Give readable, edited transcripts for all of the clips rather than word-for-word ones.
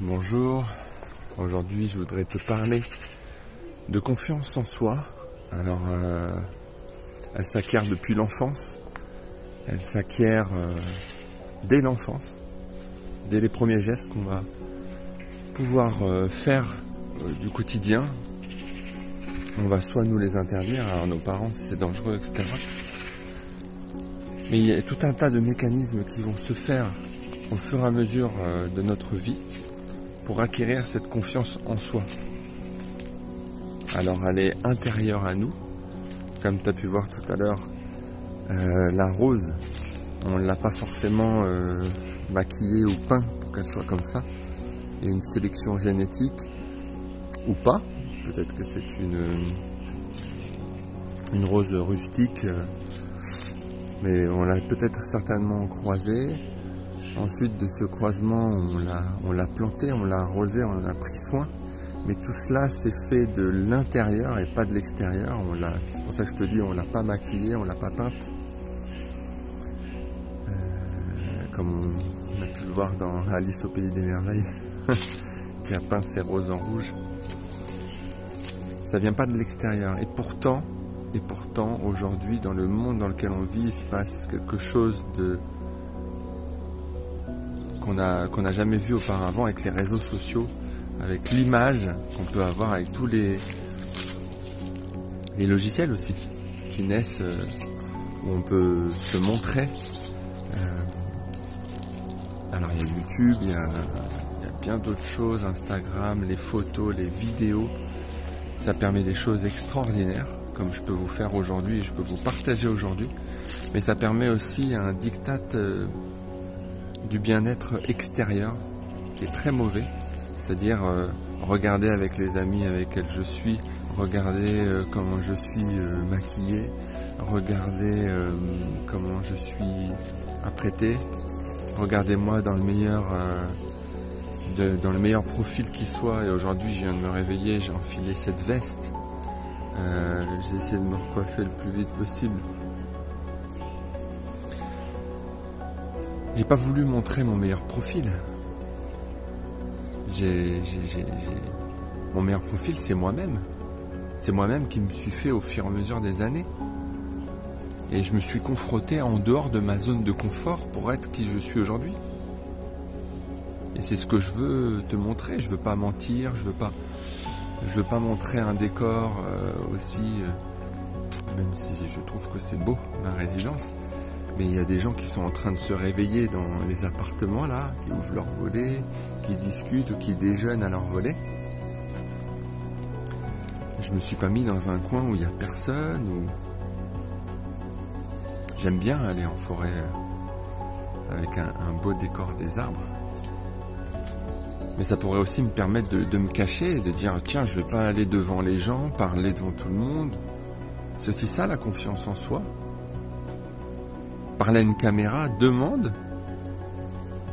Bonjour, aujourd'hui je voudrais te parler de confiance en soi. Alors, elle s'acquiert depuis l'enfance, elle s'acquiert dès l'enfance, dès les premiers gestes qu'on va pouvoir faire du quotidien. On va soit nous les interdire à nos parents si c'est dangereux, etc. Mais il y a tout un tas de mécanismes qui vont se faire au fur et à mesure de notre vie pour acquérir cette confiance en soi. Alors elle est intérieure à nous, comme tu as pu voir tout à l'heure, la rose, on ne l'a pas forcément maquillée ou peint pour qu'elle soit comme ça. Il y a une sélection génétique, ou pas, peut-être que c'est une rose rustique, mais on l'a peut-être certainement croisée. Ensuite de ce croisement, on l'a planté, on l'a arrosé, on en a pris soin. Mais tout cela s'est fait de l'intérieur et pas de l'extérieur. C'est pour ça que je te dis, on l'a pas maquillée, on l'a pas peinte. Comme on a pu le voir dans Alice au pays des merveilles, qui a peint ses roses en rouge. Ça vient pas de l'extérieur. Et pourtant, aujourd'hui, dans le monde dans lequel on vit, il se passe quelque chose qu'on n'a jamais vu auparavant avec les réseaux sociaux, avec l'image qu'on peut avoir avec tous les logiciels aussi qui naissent, où on peut se montrer. Alors il y a YouTube, il y a bien d'autres choses, Instagram, les photos, les vidéos. Ça permet des choses extraordinaires, comme je peux vous faire aujourd'hui et je peux vous partager aujourd'hui. Mais ça permet aussi un diktat du bien-être extérieur qui est très mauvais, c'est-à-dire regarder avec les amis avec lesquels je suis, regarder comment je suis maquillé, regarder comment je suis apprêté, regardez-moi dans le meilleur profil qui soit. Et aujourd'hui je viens de me réveiller, j'ai enfilé cette veste, j'ai essayé de me recoiffer le plus vite possible. J'ai pas voulu montrer mon meilleur profil. Mon meilleur profil, c'est moi-même. C'est moi-même qui me suis fait au fur et à mesure des années. Et je me suis confronté en dehors de ma zone de confort pour être qui je suis aujourd'hui. Et c'est ce que je veux te montrer. Je veux pas mentir, je veux pas montrer un décor aussi, même si je trouve que c'est beau, ma résidence. Mais il y a des gens qui sont en train de se réveiller dans les appartements là, qui ouvrent leur volet, qui discutent ou qui déjeunent à leur volet. Je me suis pas mis dans un coin où il y a personne, où j'aime bien aller en forêt avec un beau décor des arbres. Mais ça pourrait aussi me permettre de me cacher et de dire tiens, je vais pas aller devant les gens, parler devant tout le monde. C'est aussi ça la confiance en soi. Parler à une caméra demande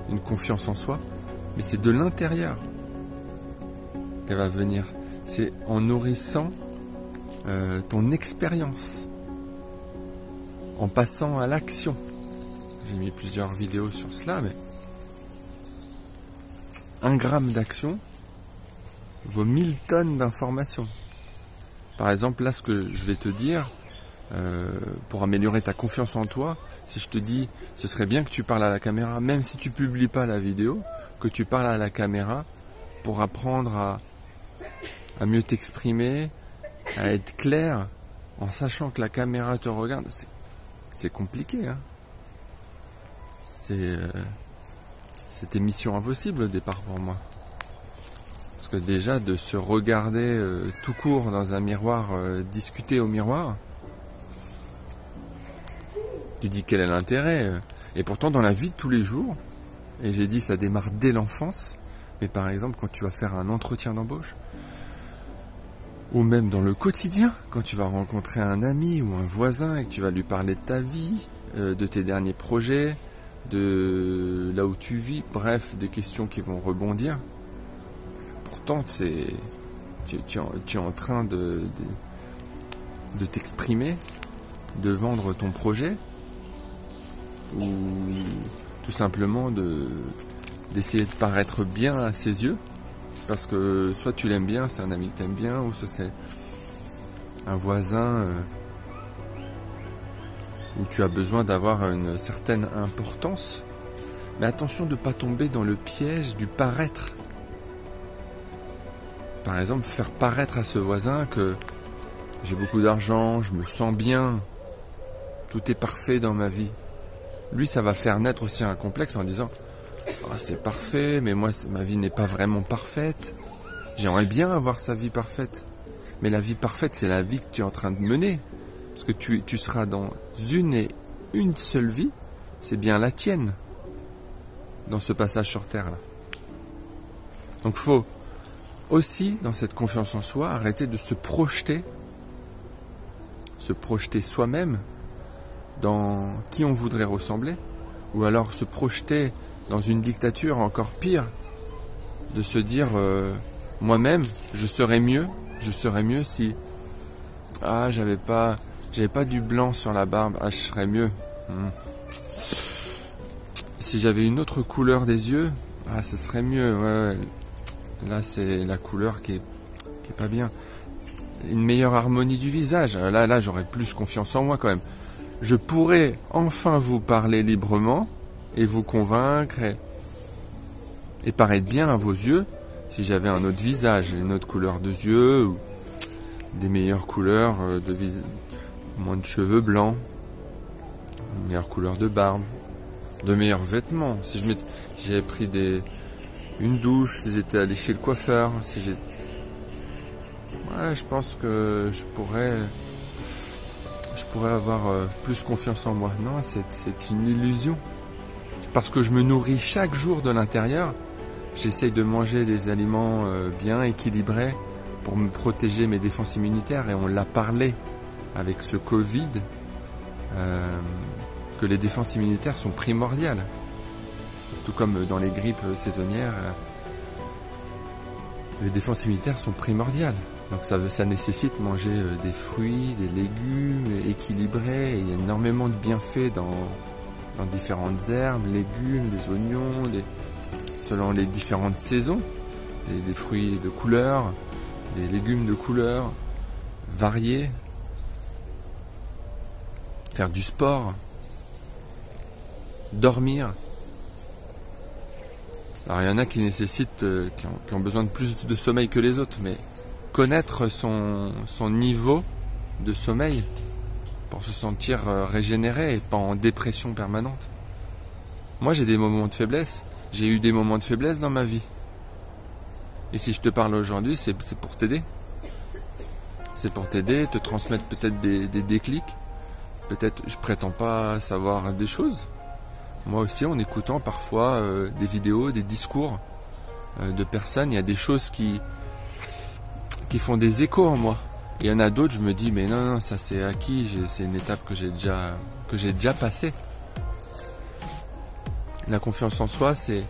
une confiance en soi, mais c'est de l'intérieur qu'elle va venir. C'est en nourrissant ton expérience, en passant à l'action. J'ai mis plusieurs vidéos sur cela, mais 1 gramme d'action vaut 1000 tonnes d'informations. Par exemple, là, ce que je vais te dire, pour améliorer ta confiance en toi, si je te dis, ce serait bien que tu parles à la caméra, même si tu publies pas la vidéo, que tu parles à la caméra pour apprendre à mieux t'exprimer, à être clair, en sachant que la caméra te regarde. C'est compliqué, hein. C'était mission impossible au départ pour moi. Parce que déjà, de se regarder tout court dans un miroir, discuter au miroir, tu dis quel est l'intérêt. Et pourtant dans la vie de tous les jours, et j'ai dit ça démarre dès l'enfance, mais par exemple quand tu vas faire un entretien d'embauche, ou même dans le quotidien, quand tu vas rencontrer un ami ou un voisin et que tu vas lui parler de ta vie, de tes derniers projets, de là où tu vis, bref, des questions qui vont rebondir. Pourtant tu es en train de t'exprimer, de vendre ton projet, ou tout simplement de d'essayer de paraître bien à ses yeux, parce que soit tu l'aimes bien, c'est un ami que tu aimes bien, ou soit c'est un voisin où tu as besoin d'avoir une certaine importance. Mais attention de ne pas tomber dans le piège du paraître. Par exemple, faire paraître à ce voisin que j'ai beaucoup d'argent, je me sens bien, tout est parfait dans ma vie. Lui, ça va faire naître aussi un complexe en disant « Ah, c'est parfait, mais moi, ma vie n'est pas vraiment parfaite. J'aimerais bien avoir sa vie parfaite. » Mais la vie parfaite, c'est la vie que tu es en train de mener. Parce que tu seras dans une seule vie, c'est bien la tienne, dans ce passage sur Terre là. Donc faut aussi, dans cette confiance en soi, arrêter de se projeter soi-même dans qui on voudrait ressembler, ou alors se projeter dans une dictature encore pire, de se dire moi-même, je serais mieux si j'avais pas du blanc sur la barbe, je serais mieux. Si j'avais une autre couleur des yeux, ce serait mieux. Ouais. Là, c'est la couleur qui est pas bien. Une meilleure harmonie du visage. Là, j'aurais plus confiance en moi quand même. Je pourrais enfin vous parler librement et vous convaincre et paraître bien à vos yeux si j'avais un autre visage, une autre couleur de yeux, ou des meilleures couleurs de visage, moins de cheveux blancs, une meilleure couleur de barbe, de meilleurs vêtements. Si j'avais pris une douche, si j'étais allé chez le coiffeur, je pense que je pourrais avoir plus confiance en moi. Non, c'est une illusion. Parce que je me nourris chaque jour de l'intérieur. J'essaye de manger des aliments bien équilibrés pour me protéger mes défenses immunitaires. Et on l'a parlé avec ce Covid, que les défenses immunitaires sont primordiales. Tout comme dans les grippes saisonnières, les défenses immunitaires sont primordiales. Donc ça nécessite manger des fruits, des légumes équilibrés. Et il y a énormément de bienfaits dans différentes herbes, légumes, des oignons, selon les différentes saisons. Des fruits de couleur, des légumes de couleur, variés. Faire du sport. Dormir. Alors il y en a qui nécessitent, qui ont besoin de plus de sommeil que les autres, mais connaître son niveau de sommeil pour se sentir régénéré et pas en dépression permanente. Moi j'ai des moments de faiblesse, j'ai eu des moments de faiblesse dans ma vie. Et si je te parle aujourd'hui, c'est pour t'aider. C'est pour t'aider, te transmettre peut-être des déclics. Peut-être je prétends pas savoir des choses. Moi aussi, en écoutant parfois des vidéos, des discours de personnes, il y a des choses qui font des échos en moi. Et il y en a d'autres, je me dis, mais non, ça c'est acquis, c'est une étape que j'ai déjà passée. La confiance en soi, c'est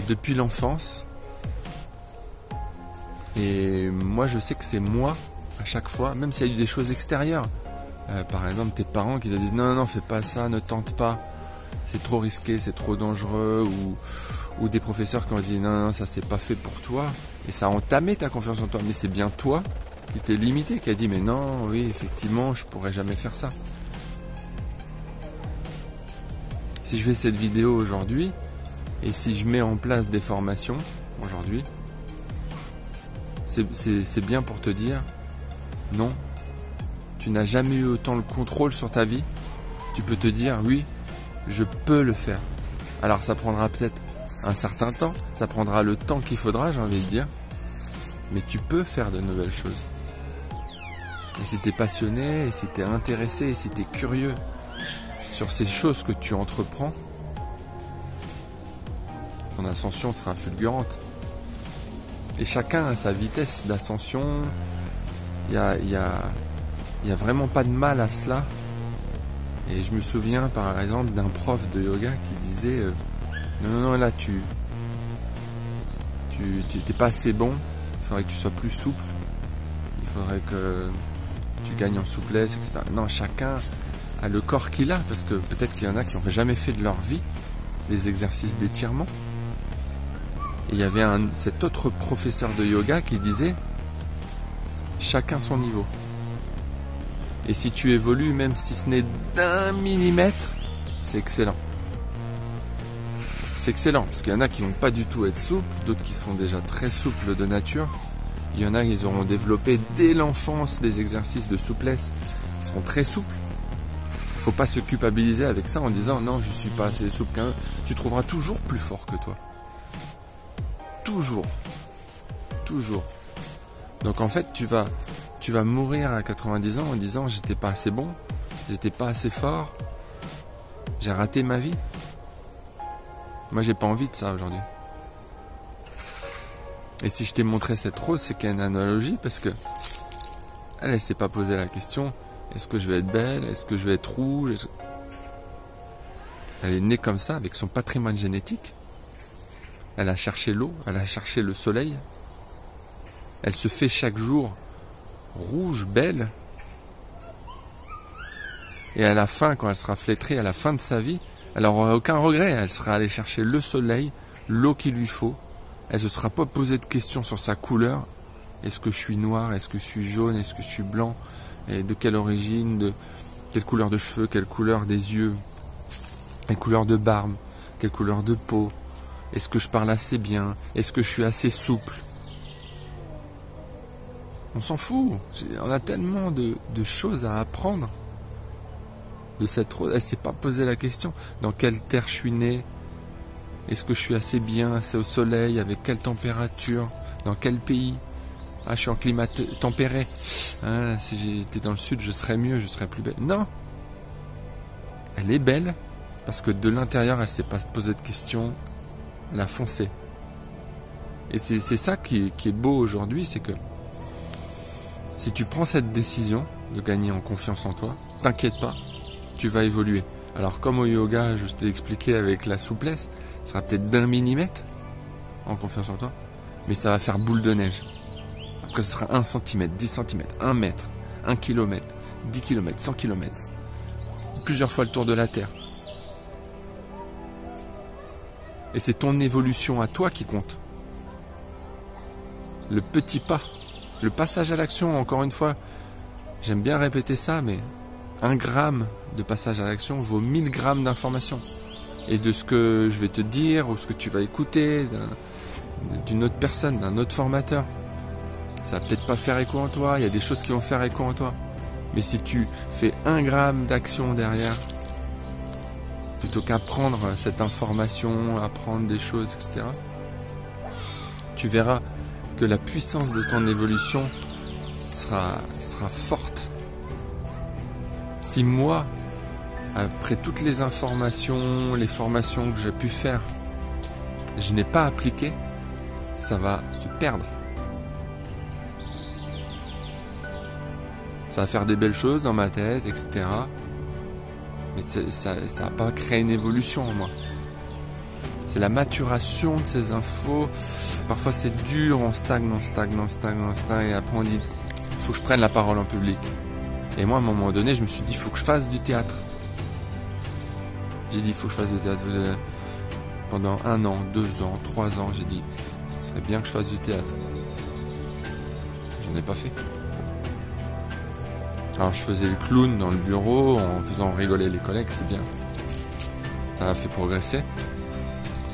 depuis l'enfance. Et moi, je sais que c'est moi, à chaque fois, même s'il y a eu des choses extérieures. Par exemple, tes parents qui te disent, non, fais pas ça, ne tente pas. C'est trop risqué, c'est trop dangereux, ou des professeurs qui ont dit non, ça c'est pas fait pour toi, et ça a entamé ta confiance en toi, mais c'est bien toi qui t'es limité, qui a dit mais non, oui, effectivement, je pourrais jamais faire ça. Si je fais cette vidéo aujourd'hui, et si je mets en place des formations aujourd'hui, c'est bien pour te dire non, tu n'as jamais eu autant le contrôle sur ta vie, tu peux te dire oui, je peux le faire. Alors ça prendra peut-être un certain temps, ça prendra le temps qu'il faudra, j'ai envie de dire, mais tu peux faire de nouvelles choses. Et si tu es passionné, et si tu es intéressé, et si tu es curieux sur ces choses que tu entreprends, ton ascension sera fulgurante. Et chacun a sa vitesse d'ascension, il y a vraiment pas de mal à cela. Et je me souviens par exemple d'un prof de yoga qui disait non, là tu t'es pas assez bon, il faudrait que tu sois plus souple, il faudrait que tu gagnes en souplesse, etc. Non, chacun a le corps qu'il a, parce que peut-être qu'il y en a qui n'ont jamais fait de leur vie, des exercices d'étirement. Et il y avait cet autre professeur de yoga qui disait chacun son niveau. Et si tu évolues, même si ce n'est d'1 millimètre, c'est excellent. C'est excellent, parce qu'il y en a qui vont pas du tout être souples, d'autres qui sont déjà très souples de nature. Il y en a qui auront développé dès l'enfance des exercices de souplesse, ils seront très souples. Il ne faut pas se culpabiliser avec ça en disant non, je suis pas assez souple qu'un. Tu trouveras toujours plus fort que toi. Toujours. Toujours. Donc en fait, tu vas mourir à 90 ans en disant j'étais pas assez bon, j'étais pas assez fort, j'ai raté ma vie. Moi, j'ai pas envie de ça aujourd'hui. Et si je t'ai montré cette rose, c'est qu'il y a une analogie parce que elle s'est pas posé la question est-ce que je vais être belle, est-ce que je vais être rouge. Elle est née comme ça avec son patrimoine génétique. Elle a cherché l'eau, elle a cherché le soleil. Elle se fait chaque jour rouge, belle. Et à la fin, quand elle sera flétrie, à la fin de sa vie, elle n'aura aucun regret. Elle sera allée chercher le soleil, l'eau qu'il lui faut. Elle ne se sera pas posé de questions sur sa couleur. Est-ce que je suis noir? Est-ce que je suis jaune? Est-ce que je suis blanc? Et de quelle origine? De quelle couleur de cheveux? Quelle couleur des yeux? Quelle couleur de barbe? Quelle couleur de peau? Est-ce que je parle assez bien? Est-ce que je suis assez souple? On s'en fout. On a tellement de choses à apprendre de cette rose. Elle ne s'est pas posé la question. Dans quelle terre je suis né? Est-ce que je suis assez bien, assez au soleil? Avec quelle température? Dans quel pays? Ah, je suis en climat tempéré. Ah, si j'étais dans le sud, je serais mieux, je serais plus belle. Non. Elle est belle parce que de l'intérieur, elle ne s'est pas posé de questions. Elle a foncé. Et c'est ça qui est beau aujourd'hui, c'est que si tu prends cette décision de gagner en confiance en toi, t'inquiète pas, tu vas évoluer. Alors comme au yoga, je t'ai expliqué avec la souplesse, ça sera peut-être d'1 millimètre en confiance en toi, mais ça va faire boule de neige. Après ce sera 1 centimètre, 10 cm, 1 mètre, 1 kilomètre, 10 km, 100 km. Plusieurs fois le tour de la Terre. Et c'est ton évolution à toi qui compte. Le petit pas, le passage à l'action, encore une fois, j'aime bien répéter ça, mais 1 gramme de passage à l'action vaut 1000 grammes d'information. Et de ce que je vais te dire, ou ce que tu vas écouter d'une autre personne, d'un autre formateur, ça va peut-être pas faire écho en toi, il y a des choses qui vont faire écho en toi. Mais si tu fais 1 gramme d'action derrière, plutôt qu'apprendre cette information, apprendre des choses, etc., tu verras que la puissance de ton évolution sera forte. Si moi, après toutes les informations, les formations que j'ai pu faire, je n'ai pas appliqué, ça va se perdre. Ça va faire des belles choses dans ma tête, etc. Mais ça va pas créer une évolution en moi. C'est la maturation de ces infos. Parfois c'est dur, on stagne, et après on dit il faut que je prenne la parole en public. Et moi à un moment donné je me suis dit il faut que je fasse du théâtre. J'ai dit il faut que je fasse du théâtre. Pendant 1 an, 2 ans, 3 ans, j'ai dit ce serait bien que je fasse du théâtre. J'en ai pas fait. Alors je faisais le clown dans le bureau en faisant rigoler les collègues, c'est bien. Ça m'a fait progresser.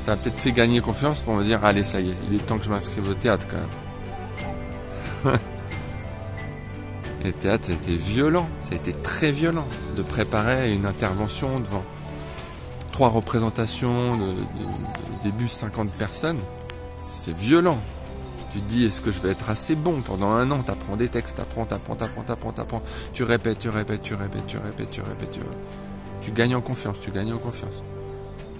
Ça m'a peut-être fait gagner confiance pour me dire allez ça y est, il est temps que je m'inscrive au théâtre quand même. Et le théâtre ça a été violent, ça a été très violent de préparer une intervention devant 3 représentations de début 50 personnes. C'est violent. Tu te dis, est-ce que je vais être assez bon? Pendant 1 an, tu apprends des textes, t'apprends. Tu répètes. Tu gagnes en confiance. Et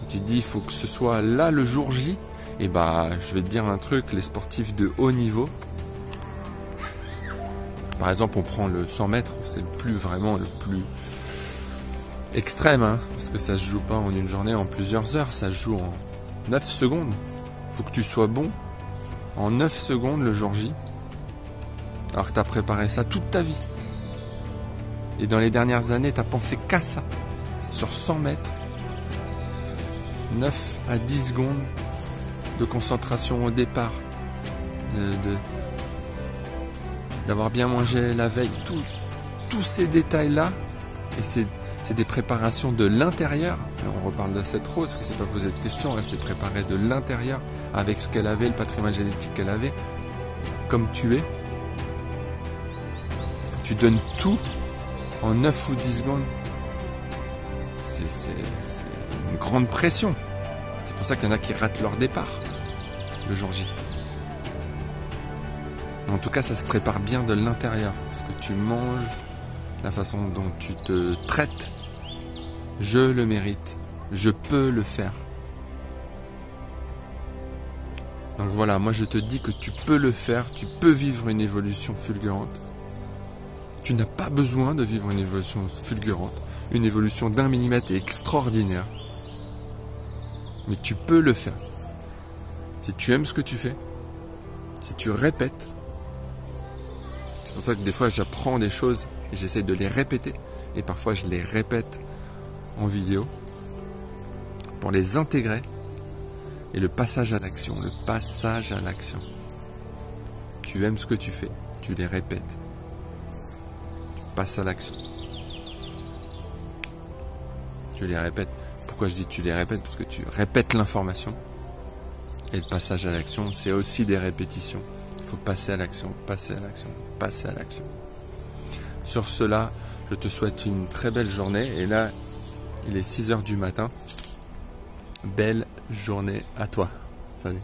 tu te dis, il faut que ce soit là le jour J. Et bah, je vais te dire un truc, les sportifs de haut niveau, par exemple, on prend le 100 mètres, c'est le plus extrême, hein, parce que ça se joue pas en une journée, en plusieurs heures, ça se joue en 9 secondes. Faut que tu sois bon en 9 secondes le jour J, alors que tu as préparé ça toute ta vie. Et dans les dernières années, tu as pensé qu'à ça. Sur 100 mètres, 9 à 10 secondes de concentration au départ, d'avoir bien mangé la veille, tous ces détails-là, et c'est des préparations de l'intérieur. On reparle de cette rose qui ne s'est pas posé de questions, elle s'est préparée de l'intérieur, avec ce qu'elle avait, le patrimoine génétique qu'elle avait, comme tu es. Faut que tu donnes tout en 9 ou 10 secondes. C'est une grande pression. C'est pour ça qu'il y en a qui ratent leur départ le jour J. En tout cas, ça se prépare bien de l'intérieur. Ce que tu manges, la façon dont tu te traites, je le mérite, je peux le faire. Donc voilà, moi je te dis que tu peux le faire, tu peux vivre une évolution fulgurante. Tu n'as pas besoin de vivre une évolution fulgurante. Une évolution d'1 millimètre est extraordinaire. Mais tu peux le faire. Si tu aimes ce que tu fais, si tu répètes. C'est pour ça que des fois j'apprends des choses et j'essaie de les répéter. Et parfois je les répète en vidéo pour les intégrer. Et le passage à l'action, Tu aimes ce que tu fais, tu les répètes. Passe à l'action. Tu les répètes. Pourquoi je dis tu les répètes? Parce que tu répètes l'information. Et le passage à l'action, c'est aussi des répétitions. Il faut passer à l'action, passer à l'action, passer à l'action. Sur cela, je te souhaite une très belle journée. Et là, il est 6 h du matin. Belle journée à toi. Salut.